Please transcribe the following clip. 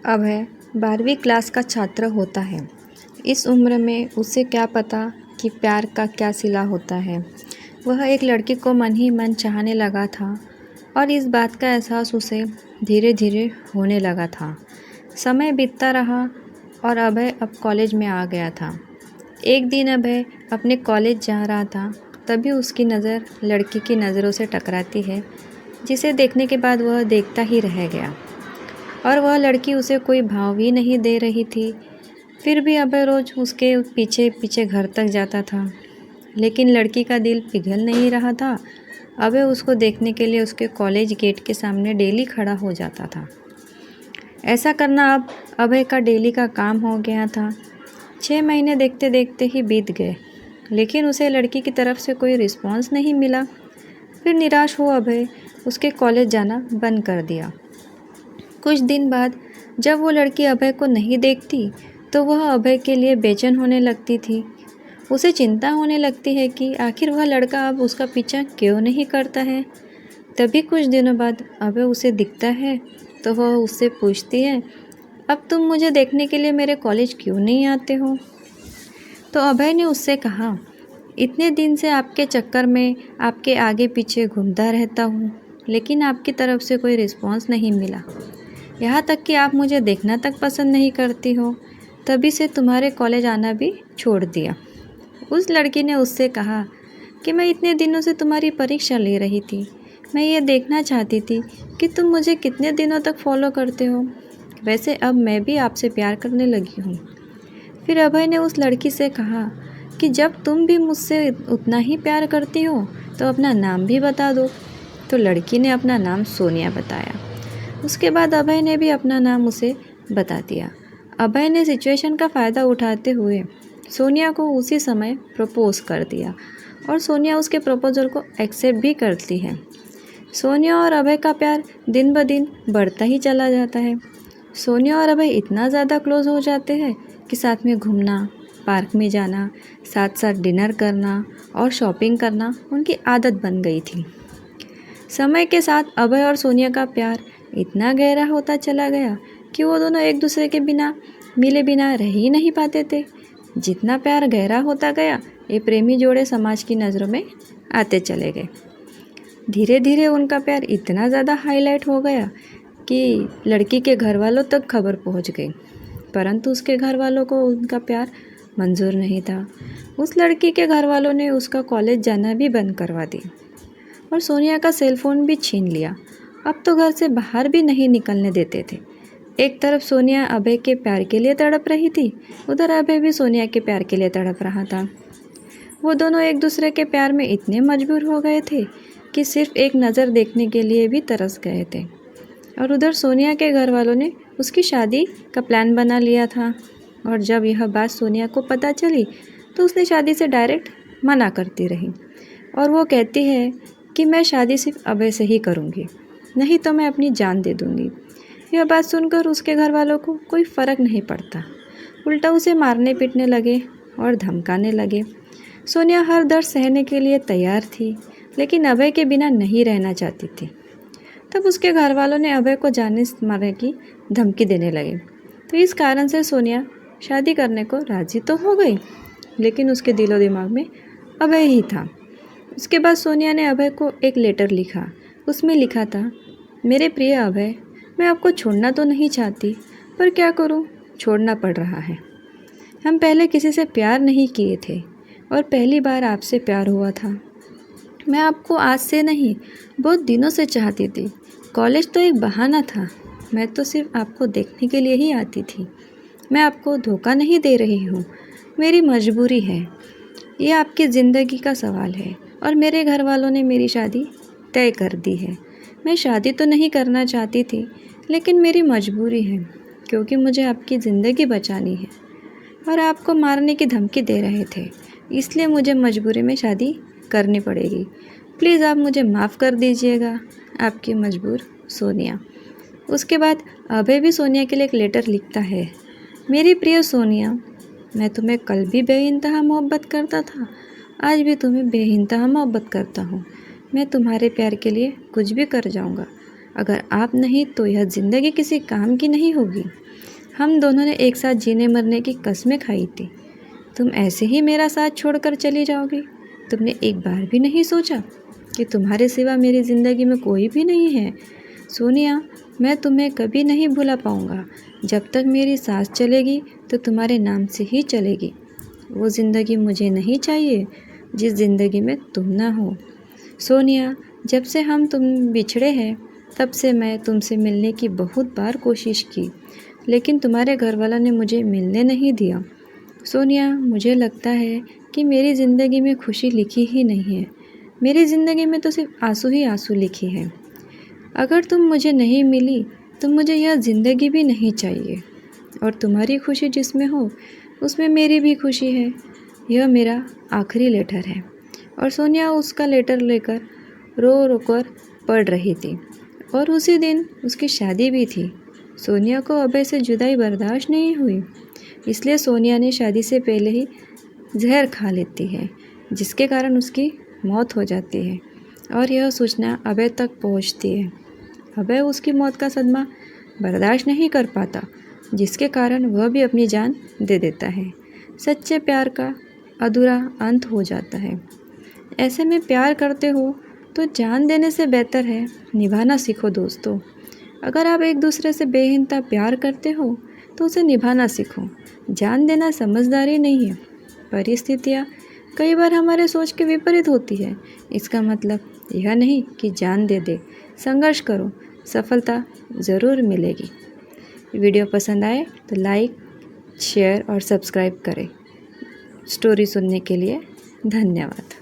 अभय 12वीं क्लास का छात्र होता है। इस उम्र में उसे क्या पता कि प्यार का क्या सिला होता है। वह एक लड़की को मन ही मन चाहने लगा था और इस बात का एहसास उसे धीरे धीरे होने लगा था। समय बीतता रहा और अभय अब कॉलेज में आ गया था। एक दिन अभय अपने कॉलेज जा रहा था, तभी उसकी नज़र लड़की की नज़रों से टकराती है, जिसे देखने के बाद वह देखता ही रह गया और वह लड़की उसे कोई भाव भी नहीं दे रही थी। फिर भी अभय रोज़ उसके पीछे पीछे घर तक जाता था, लेकिन लड़की का दिल पिघल नहीं रहा था। अभय उसको देखने के लिए उसके कॉलेज गेट के सामने डेली खड़ा हो जाता था। ऐसा करना अब अभय का डेली का काम हो गया था। 6 महीने देखते देखते ही बीत गए, लेकिन उसे लड़की की तरफ से कोई रिस्पॉन्स नहीं मिला। फिर निराश हो अभय उसके कॉलेज जाना बंद कर दिया। कुछ दिन बाद जब वो लड़की अभय को नहीं देखती तो वह अभय के लिए बेचैन होने लगती थी। उसे चिंता होने लगती है कि आखिर वह लड़का अब उसका पीछा क्यों नहीं करता है। तभी कुछ दिनों बाद अभय उसे दिखता है तो वह उससे पूछती है, अब तुम मुझे देखने के लिए मेरे कॉलेज क्यों नहीं आते हो। तो अभय ने उससे कहा, इतने दिन से आपके चक्कर में आपके आगे पीछे घूमता रहता हूँ, लेकिन आपकी तरफ से कोई रिस्पॉन्स नहीं मिला। यहाँ तक कि आप मुझे देखना तक पसंद नहीं करती हो, तभी से तुम्हारे कॉलेज आना भी छोड़ दिया। उस लड़की ने उससे कहा कि मैं इतने दिनों से तुम्हारी परीक्षा ले रही थी। मैं ये देखना चाहती थी कि तुम मुझे कितने दिनों तक फॉलो करते हो। वैसे अब मैं भी आपसे प्यार करने लगी हूँ। फिर अभय ने उस लड़की से कहा कि जब तुम भी मुझसे उतना ही प्यार करती हो तो अपना नाम भी बता दो। तो लड़की ने अपना नाम सोनिया बताया। उसके बाद अभय ने भी अपना नाम उसे बता दिया। अभय ने सिचुएशन का फ़ायदा उठाते हुए सोनिया को उसी समय प्रपोज़ कर दिया और सोनिया उसके प्रपोज़ल को एक्सेप्ट भी करती है। सोनिया और अभय का प्यार दिन ब दिन बढ़ता ही चला जाता है। सोनिया और अभय इतना ज़्यादा क्लोज़ हो जाते हैं कि साथ में घूमना, पार्क में जाना, साथ साथ डिनर करना और शॉपिंग करना उनकी आदत बन गई थी। समय के साथ अभय और सोनिया का प्यार इतना गहरा होता चला गया कि वो दोनों एक दूसरे के बिना मिले बिना रह ही नहीं पाते थे। जितना प्यार गहरा होता गया, ये प्रेमी जोड़े समाज की नज़रों में आते चले गए। धीरे धीरे उनका प्यार इतना ज़्यादा हाईलाइट हो गया कि लड़की के घर वालों तक खबर पहुंच गई, परंतु उसके घर वालों को उनका प्यार मंजूर नहीं था। उस लड़की के घर वालों ने उसका कॉलेज जाना भी बंद करवा दी और सोनिया का सेल फ़ोन भी छीन लिया। अब तो घर से बाहर भी नहीं निकलने देते थे। एक तरफ सोनिया अभय के प्यार के लिए तड़प रही थी, उधर अभय भी सोनिया के प्यार के लिए तड़प रहा था। वो दोनों एक दूसरे के प्यार में इतने मजबूर हो गए थे कि सिर्फ एक नज़र देखने के लिए भी तरस गए थे। और उधर सोनिया के घर वालों ने उसकी शादी का प्लान बना लिया था और जब यह बात सोनिया को पता चली तो उसने शादी से डायरेक्ट मना करती रही और वो कहती है कि मैं शादी सिर्फ अभय से ही करूँगी, नहीं तो मैं अपनी जान दे दूँगी। यह बात सुनकर उसके घर वालों को कोई फ़र्क नहीं पड़ता, उल्टा उसे मारने पीटने लगे और धमकाने लगे। सोनिया हर दर्द सहने के लिए तैयार थी, लेकिन अभय के बिना नहीं रहना चाहती थी। तब उसके घर वालों ने अभय को जाने मारने की धमकी देने लगे। तो इस कारण से सोनिया शादी करने को राज़ी तो हो गई, लेकिन उसके दिलो दिमाग में अभय ही था। उसके बाद सोनिया ने अभय को एक लेटर लिखा। उसमें लिखा था, मेरे प्रिय अभय, मैं आपको छोड़ना तो नहीं चाहती, पर क्या करूं, छोड़ना पड़ रहा है। हम पहले किसी से प्यार नहीं किए थे और पहली बार आपसे प्यार हुआ था। मैं आपको आज से नहीं, बहुत दिनों से चाहती थी। कॉलेज तो एक बहाना था, मैं तो सिर्फ आपको देखने के लिए ही आती थी। मैं आपको धोखा नहीं दे रही हूँ, मेरी मजबूरी है। ये आपकी ज़िंदगी का सवाल है और मेरे घर वालों ने मेरी शादी तय कर दी है। मैं शादी तो नहीं करना चाहती थी, लेकिन मेरी मजबूरी है क्योंकि मुझे आपकी ज़िंदगी बचानी है और आपको मारने की धमकी दे रहे थे, इसलिए मुझे मजबूरी में शादी करनी पड़ेगी। प्लीज़ आप मुझे माफ़ कर दीजिएगा, आपकी मजबूर सोनिया। उसके बाद अभय भी सोनिया के लिए एक लेटर लिखता है, मेरी प्रिय सोनिया, मैं तुम्हें कल भी बेइंतहा मोहब्बत करता था, आज भी तुम्हें बेइंतहा मोहब्बत करता हूँ। मैं तुम्हारे प्यार के लिए कुछ भी कर जाऊँगा। अगर आप नहीं तो यह ज़िंदगी किसी काम की नहीं होगी। हम दोनों ने एक साथ जीने मरने की कस्में खाई थी। तुम ऐसे ही मेरा साथ छोड़कर चली जाओगी? तुमने एक बार भी नहीं सोचा कि तुम्हारे सिवा मेरी ज़िंदगी में कोई भी नहीं है? सोनिया, मैं तुम्हें कभी नहीं भुला पाऊँगा। जब तक मेरी सांस चलेगी तो तुम्हारे नाम से ही चलेगी। वो ज़िंदगी मुझे नहीं चाहिए जिस ज़िंदगी में तुम ना हो। सोनिया, जब से तुम बिछड़े हैं तब से मैं तुमसे मिलने की बहुत बार कोशिश की, लेकिन तुम्हारे घरवाला ने मुझे मिलने नहीं दिया। सोनिया, मुझे लगता है कि मेरी ज़िंदगी में खुशी लिखी ही नहीं है। मेरी ज़िंदगी में तो सिर्फ आंसू ही आंसू लिखे हैं। अगर तुम मुझे नहीं मिली तो मुझे यह ज़िंदगी भी नहीं चाहिए। और तुम्हारी खुशी जिसमें हो उसमें मेरी भी खुशी है। यह मेरा आखिरी लेटर है। और सोनिया उसका लेटर लेकर रो रो कर पढ़ रही थी। और उसी दिन उसकी शादी भी थी। सोनिया को अभय से जुदाई बर्दाश्त नहीं हुई, इसलिए सोनिया ने शादी से पहले ही जहर खा लेती है, जिसके कारण उसकी मौत हो जाती है। और यह सूचना अभय तक पहुंचती है। अभय उसकी मौत का सदमा बर्दाश्त नहीं कर पाता, जिसके कारण वह भी अपनी जान दे देता है। सच्चे प्यार का अधूरा अंत हो जाता है। ऐसे में प्यार करते हो तो जान देने से बेहतर है निभाना सीखो दोस्तों। अगर आप एक दूसरे से बेहिंता प्यार करते हो तो उसे निभाना सीखो। जान देना समझदारी नहीं है। परिस्थितियाँ कई बार हमारे सोच के विपरीत होती है। इसका मतलब यह नहीं कि जान दे दे। संघर्ष करो, सफलता ज़रूर मिलेगी। वीडियो पसंद आए तो लाइक, शेयर और सब्सक्राइब करें। स्टोरी सुनने के लिए धन्यवाद।